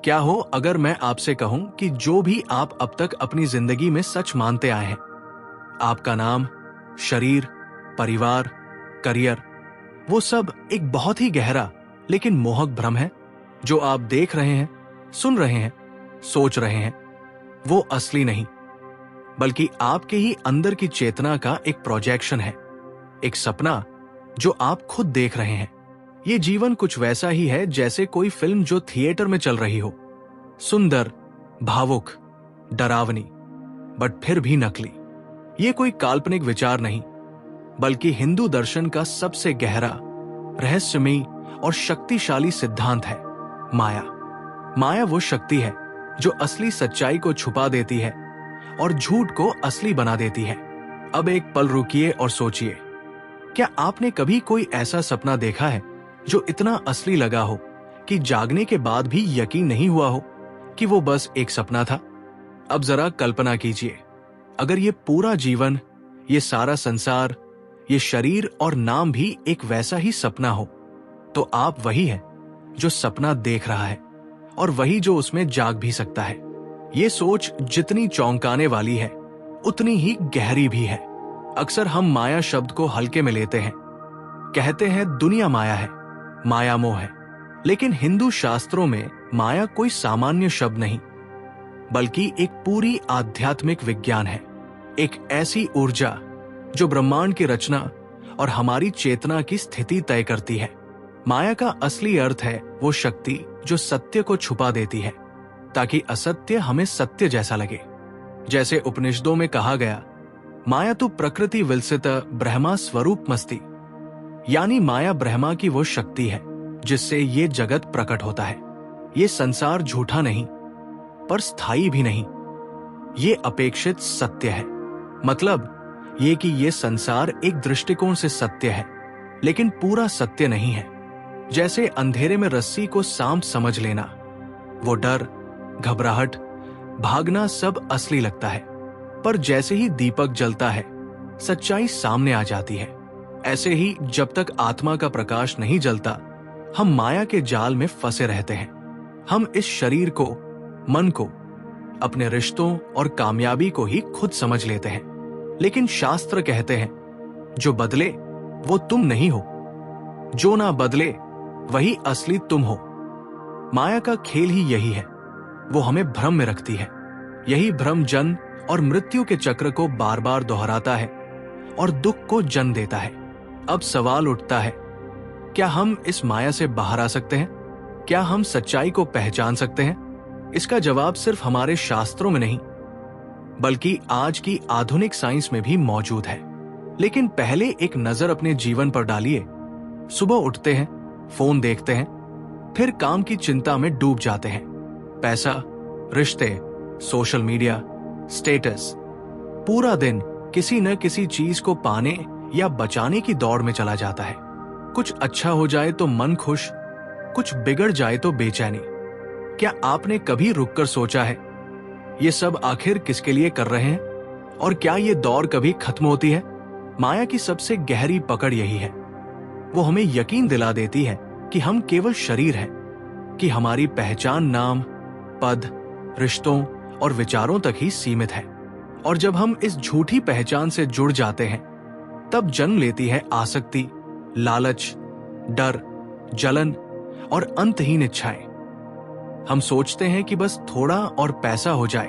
क्या हो अगर मैं आपसे कहूं कि जो भी आप अब तक अपनी जिंदगी में सच मानते आए हैं, आपका नाम, शरीर, परिवार, करियर, वो सब एक बहुत ही गहरा लेकिन मोहक भ्रम है। जो आप देख रहे हैं, सुन रहे हैं, सोच रहे हैं, वो असली नहीं, बल्कि आपके ही अंदर की चेतना का एक प्रोजेक्शन है, एक सपना जो आप खुद देख रहे हैं। ये जीवन कुछ वैसा ही है जैसे कोई फिल्म जो थिएटर में चल रही हो, सुंदर, भावुक, डरावनी, बट फिर भी नकली। ये कोई काल्पनिक विचार नहीं, बल्कि हिंदू दर्शन का सबसे गहरा, रहस्यमयी और शक्तिशाली सिद्धांत है, माया। माया वो शक्ति है जो असली सच्चाई को छुपा देती है और झूठ को असली बना देती है। अब एक पल रुकिए और सोचिए, क्या आपने कभी कोई ऐसा सपना देखा है जो इतना असली लगा हो कि जागने के बाद भी यकीन नहीं हुआ हो कि वो बस एक सपना था? अब जरा कल्पना कीजिए, अगर ये पूरा जीवन, ये सारा संसार, ये शरीर और नाम भी एक वैसा ही सपना हो, तो आप वही है जो सपना देख रहा है और वही जो उसमें जाग भी सकता है। ये सोच जितनी चौंकाने वाली है, उतनी ही गहरी भी है। अक्सर हम माया शब्द को हल्के में लेते हैं, कहते हैं दुनिया माया है, माया मोह है। लेकिन हिंदू शास्त्रों में माया कोई सामान्य शब्द नहीं, बल्कि एक पूरी आध्यात्मिक विज्ञान है, एक ऐसी ऊर्जा जो ब्रह्मांड की रचना और हमारी चेतना की स्थिति तय करती है। माया का असली अर्थ है वो शक्ति जो सत्य को छुपा देती है ताकि असत्य हमें सत्य जैसा लगे। जैसे उपनिषदों में कहा गया, माया तो प्रकृति विलसित ब्रह्मा स्वरूप मस्ती, यानी माया ब्रह्मा की वो शक्ति है जिससे ये जगत प्रकट होता है। ये संसार झूठा नहीं, पर स्थायी भी नहीं, ये अपेक्षित सत्य है। मतलब ये कि ये संसार एक दृष्टिकोण से सत्य है, लेकिन पूरा सत्य नहीं है। जैसे अंधेरे में रस्सी को सांप समझ लेना, वो डर, घबराहट, भागना सब असली लगता है, पर जैसे ही दीपक जलता है, सच्चाई सामने आ जाती है। ऐसे ही जब तक आत्मा का प्रकाश नहीं जलता, हम माया के जाल में फंसे रहते हैं। हम इस शरीर को, मन को, अपने रिश्तों और कामयाबी को ही खुद समझ लेते हैं। लेकिन शास्त्र कहते हैं, जो बदले वो तुम नहीं हो, जो ना बदले वही असली तुम हो। माया का खेल ही यही है, वो हमें भ्रम में रखती है। यही भ्रम जन्म और मृत्यु के चक्र को बार बार दोहराता है और दुख को जन्म देता है। अब सवाल उठता है, क्या हम इस माया से बाहर आ सकते हैं? क्या हम सच्चाई को पहचान सकते हैं? इसका जवाब सिर्फ हमारे शास्त्रों में नहीं, बल्कि आज की आधुनिक साइंस में भी मौजूद है। लेकिन पहले एक नजर अपने जीवन पर डालिए। सुबह उठते हैं, फोन देखते हैं, फिर काम की चिंता में डूब जाते हैं। पैसा, रिश्ते, सोशल मीडिया, स्टेटस, पूरा दिन किसी न किसी चीज को पाने या बचाने की दौड़ में चला जाता है। कुछ अच्छा हो जाए तो मन खुश, कुछ बिगड़ जाए तो बेचैनी। क्या आपने कभी रुककर सोचा है, ये सब आखिर किसके लिए कर रहे हैं? और क्या ये दौड़ कभी खत्म होती है? माया की सबसे गहरी पकड़ यही है। वो हमें यकीन दिला देती है कि हम केवल शरीर हैं, कि हमारी पहचान नाम, पद, रिश्तों और विचारों तक ही सीमित है। और जब हम इस झूठी पहचान से जुड़ जाते हैं, तब जन्म लेती है आसक्ति, लालच, डर, जलन और अंतहीन इच्छाएं। हम सोचते हैं कि बस थोड़ा और पैसा हो जाए,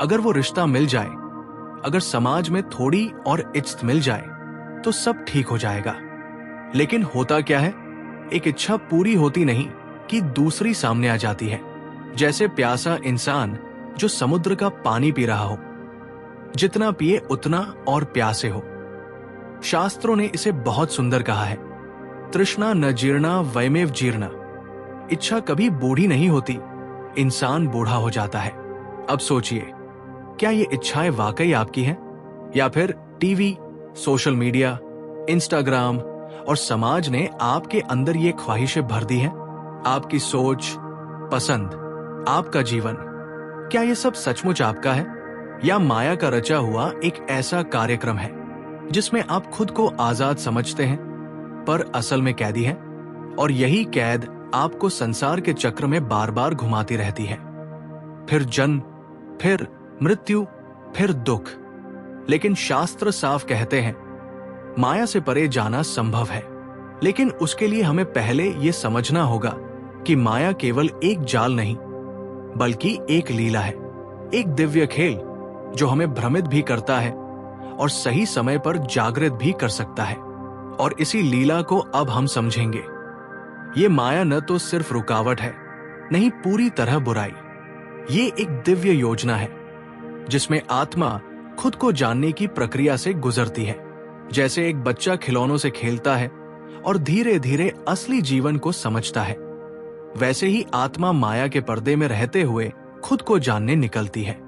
अगर वो रिश्ता मिल जाए, अगर समाज में थोड़ी और इज्जत मिल जाए, तो सब ठीक हो जाएगा। लेकिन होता क्या है, एक इच्छा पूरी होती नहीं कि दूसरी सामने आ जाती है। जैसे प्यासा इंसान जो समुद्र का पानी पी रहा हो, जितना पिए उतना और प्यासे हो। शास्त्रों ने इसे बहुत सुंदर कहा है, तृष्णा न जीर्णा वयमेव जीर्णा। इच्छा कभी बूढ़ी नहीं होती, इंसान बूढ़ा हो जाता है। अब सोचिए, क्या ये इच्छाएं वाकई आपकी हैं, या फिर टीवी, सोशल मीडिया, इंस्टाग्राम और समाज ने आपके अंदर ये ख्वाहिशें भर दी हैं? आपकी सोच, पसंद, आपका जीवन, क्या ये सब सचमुच आपका है, या माया का रचा हुआ एक ऐसा कार्यक्रम है जिसमें आप खुद को आजाद समझते हैं पर असल में कैदी हैं? और यही कैद आपको संसार के चक्र में बार बार घुमाती रहती है। फिर जन्म, फिर मृत्यु, फिर दुख। लेकिन शास्त्र साफ कहते हैं माया से परे जाना संभव है, लेकिन उसके लिए हमें पहले यह समझना होगा कि माया केवल एक जाल नहीं बल्कि एक लीला है, एक दिव्य खेल जो हमें भ्रमित भी करता है और सही समय पर जागृत भी कर सकता है। और इसी लीला को अब हम समझेंगे। ये माया न तो सिर्फ रुकावट है, नहीं पूरी तरह बुराई। ये एक दिव्य योजना है जिसमें आत्मा खुद को जानने की प्रक्रिया से गुजरती है। जैसे एक बच्चा खिलौनों से खेलता है और धीरे धीरे असली जीवन को समझता है, वैसे ही आत्मा माया के पर्दे में रहते हुए खुद को जानने निकलती है।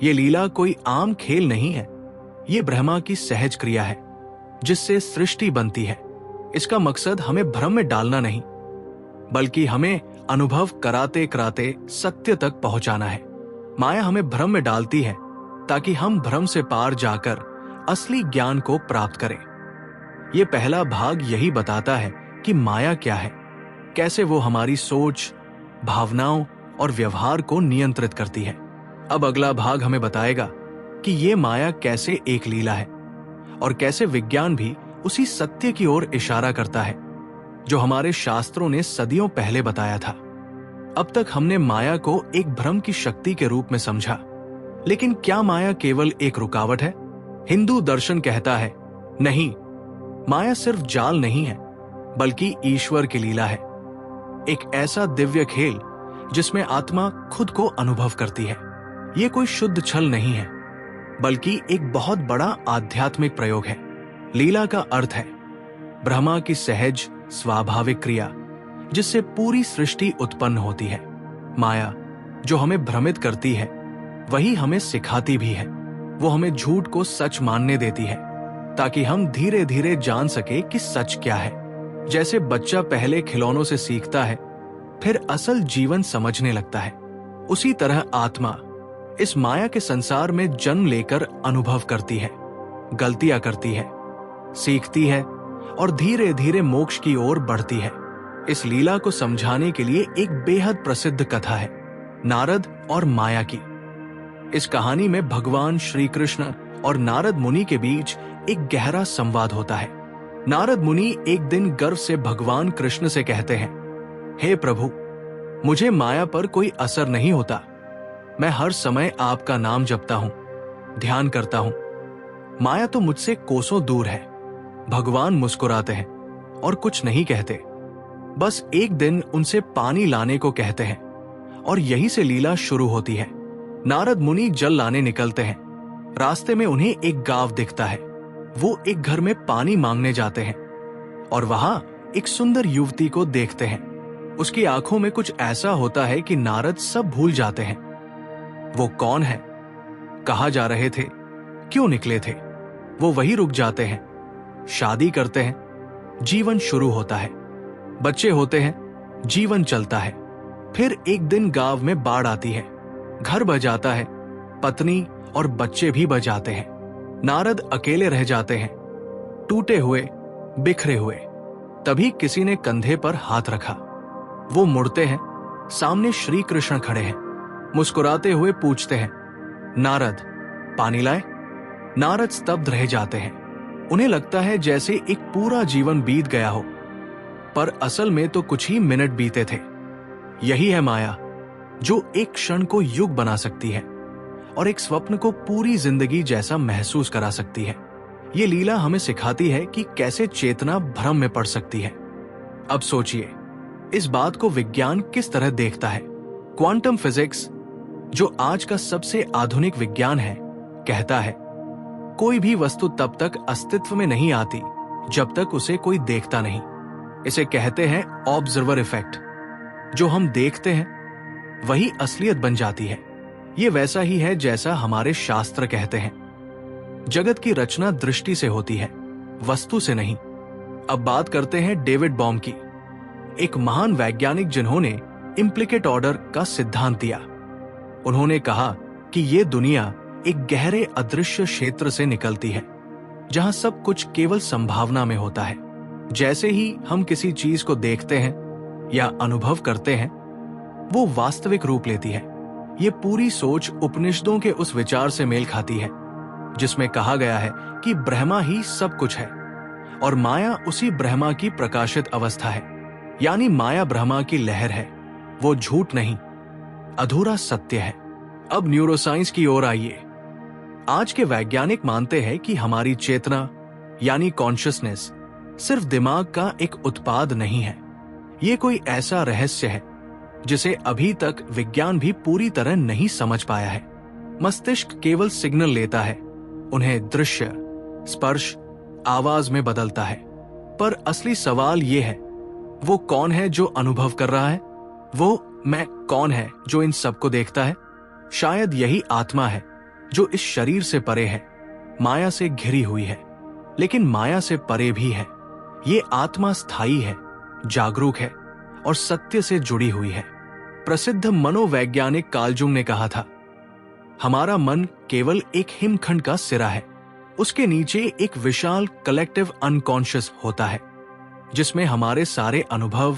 ये लीला कोई आम खेल नहीं है, ये ब्रह्मा की सहज क्रिया है जिससे सृष्टि बनती है। इसका मकसद हमें भ्रम में डालना नहीं, बल्कि हमें अनुभव कराते कराते सत्य तक पहुंचाना है। माया हमें भ्रम में डालती है ताकि हम भ्रम से पार जाकर असली ज्ञान को प्राप्त करें। ये पहला भाग यही बताता है कि माया क्या है, कैसे वो हमारी सोच, भावनाओं और व्यवहार को नियंत्रित करती है। अब अगला भाग हमें बताएगा कि ये माया कैसे एक लीला है और कैसे विज्ञान भी उसी सत्य की ओर इशारा करता है जो हमारे शास्त्रों ने सदियों पहले बताया था। अब तक हमने माया को एक भ्रम की शक्ति के रूप में समझा, लेकिन क्या माया केवल एक रुकावट है? हिंदू दर्शन कहता है नहीं, माया सिर्फ जाल नहीं है बल्कि ईश्वर की लीला है, एक ऐसा दिव्य खेल जिसमें आत्मा खुद को अनुभव करती है। ये कोई शुद्ध छल नहीं है बल्कि एक बहुत बड़ा आध्यात्मिक प्रयोग है। लीला का अर्थ है ब्रह्मा की सहज स्वाभाविक क्रिया जिससे पूरी सृष्टि उत्पन्न होती है। माया जो हमें भ्रमित करती है वही हमें सिखाती भी है। वो हमें झूठ को सच मानने देती है ताकि हम धीरे धीरे जान सके कि सच क्या है। जैसे बच्चा पहले खिलौनों से सीखता है, फिर असल जीवन समझने लगता है, उसी तरह आत्मा इस माया के संसार में जन्म लेकर अनुभव करती है, गलतियां करती है, सीखती है और धीरे धीरे मोक्ष की ओर बढ़ती है। इस लीला को समझाने के लिए एक बेहद प्रसिद्ध कथा है, नारद और माया की। इस कहानी में भगवान श्री कृष्ण और नारद मुनि के बीच एक गहरा संवाद होता है। नारद मुनि एक दिन गर्व से भगवान कृष्ण से कहते हैं, हे प्रभु, मुझे माया पर कोई असर नहीं होता। मैं हर समय आपका नाम जपता हूं, ध्यान करता हूं। माया तो मुझसे कोसों दूर है। भगवान मुस्कुराते हैं और कुछ नहीं कहते, बस एक दिन उनसे पानी लाने को कहते हैं और यही से लीला शुरू होती है। नारद मुनि जल लाने निकलते हैं। रास्ते में उन्हें एक गांव दिखता है। वो एक घर में पानी मांगने जाते हैं और वहां एक सुंदर युवती को देखते हैं। उसकी आंखों में कुछ ऐसा होता है कि नारद सब भूल जाते हैं। वो कौन है, कहाँ जा रहे थे, क्यों निकले थे, वो वहीं रुक जाते हैं। शादी करते हैं, जीवन शुरू होता है, बच्चे होते हैं, जीवन चलता है। फिर एक दिन गांव में बाढ़ आती है, घर बजाता है, पत्नी और बच्चे भी बजाते हैं। नारद अकेले रह जाते हैं, टूटे हुए, बिखरे हुए। तभी किसी ने कंधे पर हाथ रखा। वो मुड़ते हैं, सामने श्री कृष्ण खड़े हैं। मुस्कुराते हुए पूछते हैं, नारद, पानी लाए? नारद स्तब्ध रह जाते हैं। उन्हें लगता है जैसे एक पूरा जीवन बीत गया हो, पर असल में तो कुछ ही मिनट बीते थे। यही है माया, जो एक क्षण को युग बना सकती है और एक स्वप्न को पूरी जिंदगी जैसा महसूस करा सकती है। ये लीला हमें सिखाती है कि कैसे चेतना भ्रम में पड़ सकती है। अब सोचिए, इस बात को विज्ञान किस तरह देखता है। क्वांटम फिजिक्स, जो आज का सबसे आधुनिक विज्ञान है, कहता है कोई भी वस्तु तब तक अस्तित्व में नहीं आती जब तक उसे कोई देखता नहीं। इसे कहते हैं ऑब्जर्वर इफेक्ट। जो हम देखते हैं वही असलियत बन जाती है। ये वैसा ही है जैसा हमारे शास्त्र कहते हैं, जगत की रचना दृष्टि से होती है, वस्तु से नहीं। अब बात करते हैं डेविड बॉम की, एक महान वैज्ञानिक जिन्होंने इम्प्लिकेट ऑर्डर का सिद्धांत दिया। उन्होंने कहा कि ये दुनिया एक गहरे अदृश्य क्षेत्र से निकलती है जहां सब कुछ केवल संभावना में होता है। जैसे ही हम किसी चीज को देखते हैं, या अनुभव करते हैं वो वास्तविक रूप लेती है। ये पूरी सोच उपनिषदों के उस विचार से मेल खाती है जिसमें कहा गया है कि ब्रह्मा ही सब कुछ है और माया उसी ब्रह्मा की प्रकाशित अवस्था है। यानी माया ब्रह्मा की लहर है, वो झूठ नहीं, अधूरा सत्य है। अब न्यूरोसाइंस की ओर आइए। आज के वैज्ञानिक मानते हैं कि हमारी चेतना यानी कॉन्शियसनेस सिर्फ दिमाग का एक उत्पाद नहीं है। ये कोई ऐसा रहस्य है जिसे अभी तक विज्ञान भी पूरी तरह नहीं समझ पाया है। मस्तिष्क केवल सिग्नल लेता है, उन्हें दृश्य, स्पर्श, आवाज में बदलता है। पर असली सवाल ये है, वो कौन है जो अनुभव कर रहा है? वो मैं कौन है जो इन सबको देखता है? शायद यही आत्मा है जो इस शरीर से परे है, माया से घिरी हुई है, लेकिन माया से परे भी है। ये आत्मा स्थायी है, जागरूक है और सत्य से जुड़ी हुई है। प्रसिद्ध मनोवैज्ञानिक कार्ल जुंग ने कहा था, हमारा मन केवल एक हिमखंड का सिरा है, उसके नीचे एक विशाल कलेक्टिव अनकॉन्शियस होता है जिसमें हमारे सारे अनुभव,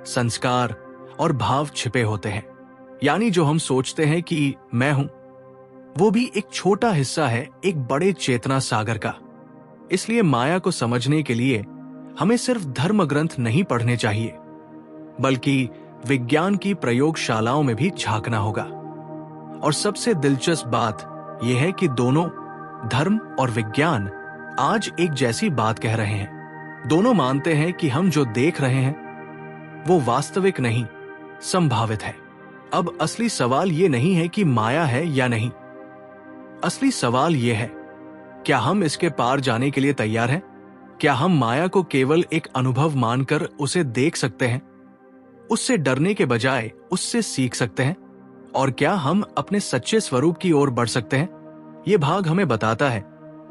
संस्कार और भाव छिपे होते हैं। यानी जो हम सोचते हैं कि मैं हूं, वो भी एक छोटा हिस्सा है एक बड़े चेतना सागर का। इसलिए माया को समझने के लिए हमें सिर्फ धर्म ग्रंथ नहीं पढ़ने चाहिए, बल्कि विज्ञान की प्रयोगशालाओं में भी झांकना होगा। और सबसे दिलचस्प बात यह है कि दोनों धर्म और विज्ञान आज एक जैसी बात कह रहे हैं। दोनों मानते हैं कि हम जो देख रहे हैं वो वास्तविक नहीं, संभावित है। अब असली सवाल ये नहीं है कि माया है या नहीं। असली सवाल ये है, क्या हम इसके पार जाने के लिए तैयार हैं? क्या हम माया को केवल एक अनुभव मानकर उसे देख सकते हैं, उससे डरने के बजाय उससे सीख सकते हैं? और क्या हम अपने सच्चे स्वरूप की ओर बढ़ सकते हैं? ये भाग हमें बताता है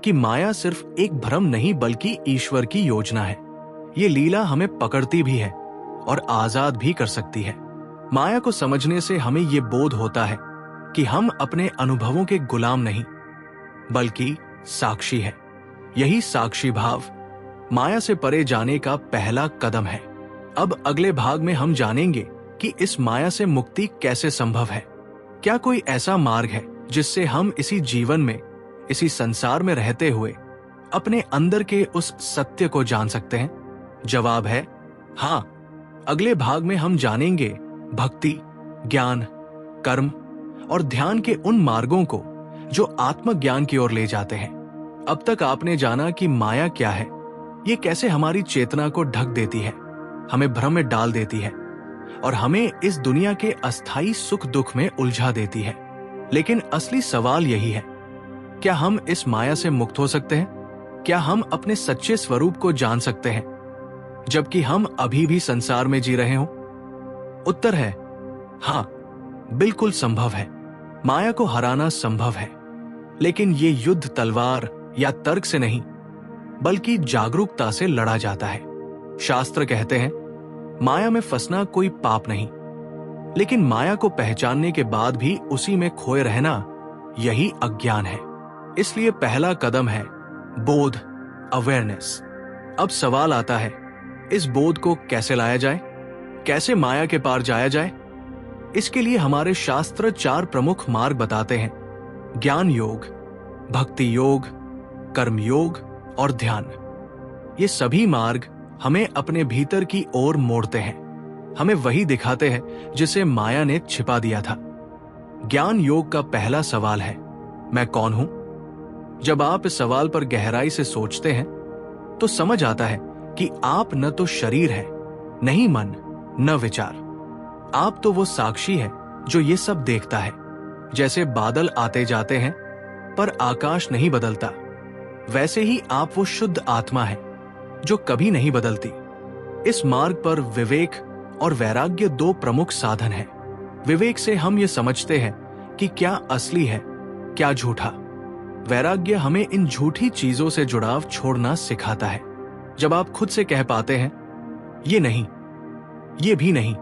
कि माया सिर्फ एक भ्रम नहीं बल्कि ईश्वर की योजना है। ये लीला हमें पकड़ती भी है और आजाद भी कर सकती है। माया को समझने से हमें ये बोध होता है कि हम अपने अनुभवों के गुलाम नहीं बल्कि साक्षी है। यही साक्षी भाव माया से परे जाने का पहला कदम है। अब अगले भाग में हम जानेंगे कि इस माया से मुक्ति कैसे संभव है। क्या कोई ऐसा मार्ग है जिससे हम इसी जीवन में, इसी संसार में रहते हुए अपने अंदर के उस सत्य को जान सकते हैं? जवाब है हाँ। अगले भाग में हम जानेंगे भक्ति, ज्ञान, कर्म और ध्यान के उन मार्गों को जो आत्मज्ञान की ओर ले जाते हैं। अब तक आपने जाना कि माया क्या है, ये कैसे हमारी चेतना को ढक देती है, हमें भ्रम में डाल देती है और हमें इस दुनिया के अस्थायी सुख दुख में उलझा देती है। लेकिन असली सवाल यही है, क्या हम इस माया से मुक्त हो सकते हैं? क्या हम अपने सच्चे स्वरूप को जान सकते हैं जबकि हम अभी भी संसार में जी रहे हों? उत्तर है हाँ, बिल्कुल संभव है। माया को हराना संभव है, लेकिन ये युद्ध तलवार या तर्क से नहीं बल्कि जागरूकता से लड़ा जाता है। शास्त्र कहते हैं माया में फंसना कोई पाप नहीं, लेकिन माया को पहचानने के बाद भी उसी में खोए रहना यही अज्ञान है। इसलिए पहला कदम है बोध, अवेयरनेस। अब सवाल आता है, इस बोध को कैसे लाया जाए, कैसे माया के पार जाया जाए? इसके लिए हमारे शास्त्र 4 प्रमुख मार्ग बताते हैं: ज्ञान योग, भक्ति योग, कर्म योग और ध्यान। ये सभी मार्ग हमें अपने भीतर की ओर मोड़ते हैं, हमें वही दिखाते हैं जिसे माया ने छिपा दिया था। ज्ञान योग का पहला सवाल है, मैं कौन हूं? जब आप इस सवाल पर गहराई से सोचते हैं तो समझ आता है कि आप न तो शरीर है, नहीं मन, न विचार। आप तो वो साक्षी है जो ये सब देखता है। जैसे बादल आते जाते हैं पर आकाश नहीं बदलता, वैसे ही आप वो शुद्ध आत्मा है जो कभी नहीं बदलती। इस मार्ग पर विवेक और वैराग्य 2 प्रमुख साधन हैं। विवेक से हम ये समझते हैं कि क्या असली है, क्या झूठा। वैराग्य हमें इन झूठी चीजों से जुड़ाव छोड़ना सिखाता है। जब आप खुद से कह पाते हैं ये नहीं, ये भी नहीं,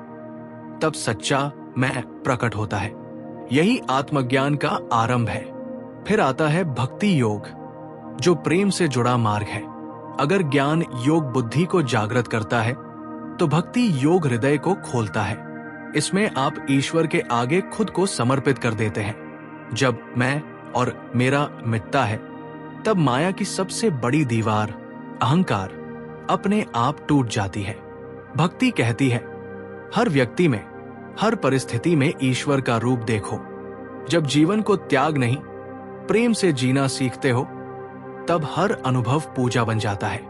तब सच्चा मैं प्रकट होता है। यही आत्मज्ञान का आरंभ है। फिर आता है भक्ति योग, जो प्रेम से जुड़ा मार्ग है। अगर ज्ञान योग बुद्धि को जागृत करता है तो भक्ति योग हृदय को खोलता है। इसमें आप ईश्वर के आगे खुद को समर्पित कर देते हैं। जब मैं और मेरा मिटता है, तब माया की सबसे बड़ी दीवार अहंकार अपने आप टूट जाती है। भक्ति कहती है, हर व्यक्ति में, हर परिस्थिति में ईश्वर का रूप देखो। जब जीवन को त्याग नहीं, प्रेम से जीना सीखते हो, तब हर अनुभव पूजा बन जाता है।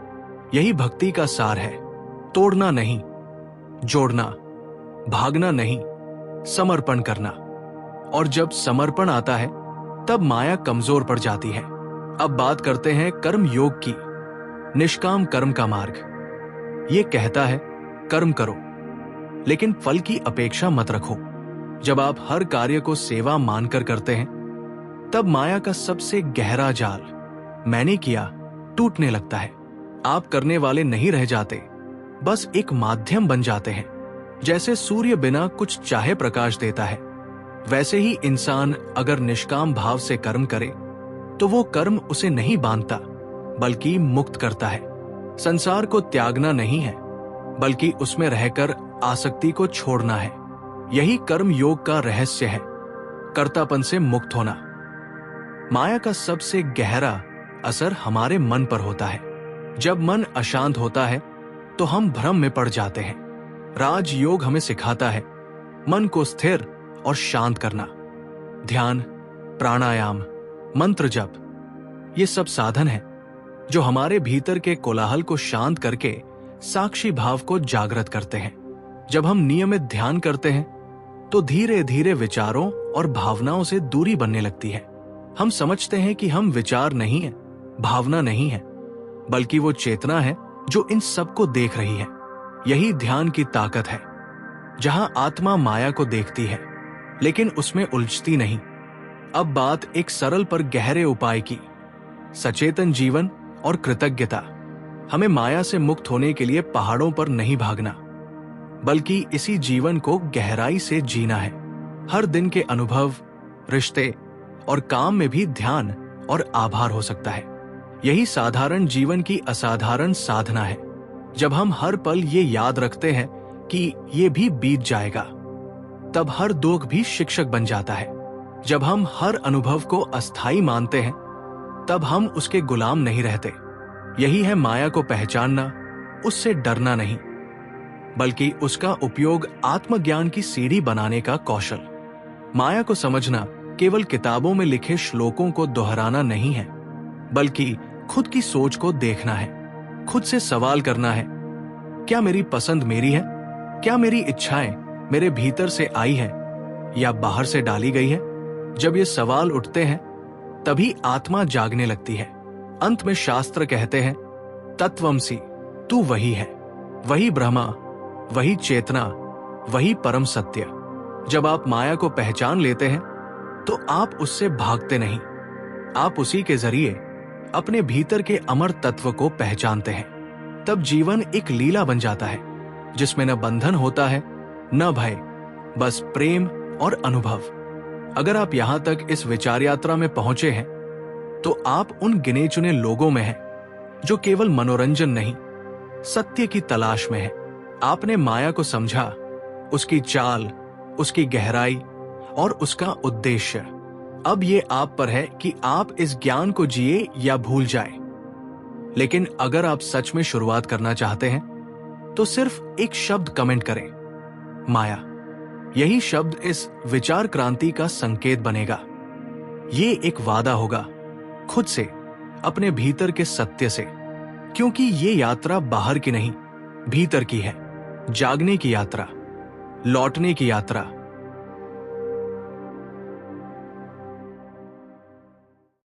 यही भक्ति का सार है। तोड़ना नहीं, जोड़ना, भागना नहीं, समर्पण करना। और जब समर्पण आता है, तब माया कमजोर पड़ जाती है। अब बात करते हैं कर्म योग की। निष्काम कर्म का मार्ग ये कहता है, कर्म करो लेकिन फल की अपेक्षा मत रखो। जब आप हर कार्य को सेवा मानकर करते हैं, तब माया का सबसे गहरा जाल मैंने किया टूटने लगता है। आप करने वाले नहीं रह जाते, बस एक माध्यम बन जाते हैं। जैसे सूर्य बिना कुछ चाहे प्रकाश देता है, वैसे ही इंसान अगर निष्काम भाव से कर्म करे, तो वो कर्म उसे नहीं बांधता, बल्कि मुक्त करता है। संसार को त्यागना नहीं है, बल्कि उसमें रहकर आसक्ति को छोड़ना है। यही कर्म योग का रहस्य है, कर्तापन से मुक्त होना। माया का सबसे गहरा असर हमारे मन पर होता है। जब मन अशांत होता है, तो हम भ्रम में पड़ जाते हैं। राज योग हमें सिखाता है मन को स्थिर और शांत करना। ध्यान, प्राणायाम, मंत्र जप, ये सब साधन है जो हमारे भीतर के कोलाहल को शांत करके साक्षी भाव को जागृत करते हैं। जब हम नियमित ध्यान करते हैं, तो धीरे धीरे विचारों और भावनाओं से दूरी बनने लगती है। हम समझते हैं कि हम विचार नहीं है, भावना नहीं है, बल्कि वो चेतना है जो इन सबको देख रही है। यही ध्यान की ताकत है, जहां आत्मा माया को देखती है, लेकिन उसमें उलझती नहीं। अब बात एक सरल पर गहरे उपाय की, सचेतन जीवन और कृतज्ञता। हमें माया से मुक्त होने के लिए पहाड़ों पर नहीं भागना, बल्कि इसी जीवन को गहराई से जीना है। हर दिन के अनुभव, रिश्ते और काम में भी ध्यान और आभार हो सकता है। यही साधारण जीवन की असाधारण साधना है। जब हम हर पल ये याद रखते हैं कि ये भी बीत जाएगा, तब हर दुख भी शिक्षक बन जाता है। जब हम हर अनुभव को अस्थायी मानते हैं, तब हम उसके गुलाम नहीं रहते। यही है माया को पहचानना, उससे डरना नहीं, बल्कि उसका उपयोग आत्मज्ञान की सीढ़ी बनाने का कौशल। माया को समझना केवल किताबों में लिखे श्लोकों को दोहराना नहीं है, बल्कि खुद की सोच को देखना है। खुद से सवाल करना है, क्या मेरी पसंद मेरी है? क्या मेरी इच्छाएं मेरे भीतर से आई है या बाहर से डाली गई है? जब ये सवाल उठते हैं, तभी आत्मा जागने लगती है। अंत में शास्त्र कहते हैं, तत्वमसि, तू वही है, वही ब्रह्मा, वही चेतना, वही परम सत्य। जब आप माया को पहचान लेते हैं, तो आप उससे भागते नहीं, आप उसी के जरिए अपने भीतर के अमर तत्व को पहचानते हैं। तब जीवन एक लीला बन जाता है, जिसमें न बंधन होता है, न भय, बस प्रेम और अनुभव। अगर आप यहां तक इस विचार यात्रा में पहुंचे हैं, तो आप उन गिने चुने लोगों में हैं जो केवल मनोरंजन नहीं, सत्य की तलाश में है। आपने माया को समझा, उसकी चाल, उसकी गहराई और उसका उद्देश्य। अब ये आप पर है कि आप इस ज्ञान को जिए या भूल जाएं। लेकिन अगर आप सच में शुरुआत करना चाहते हैं, तो सिर्फ एक शब्द कमेंट करें, माया। यही शब्द इस विचार क्रांति का संकेत बनेगा। ये एक वादा होगा खुद से, अपने भीतर के सत्य से, क्योंकि ये यात्रा बाहर की नहीं, भीतर की है। जागने की यात्रा, लौटने की यात्रा,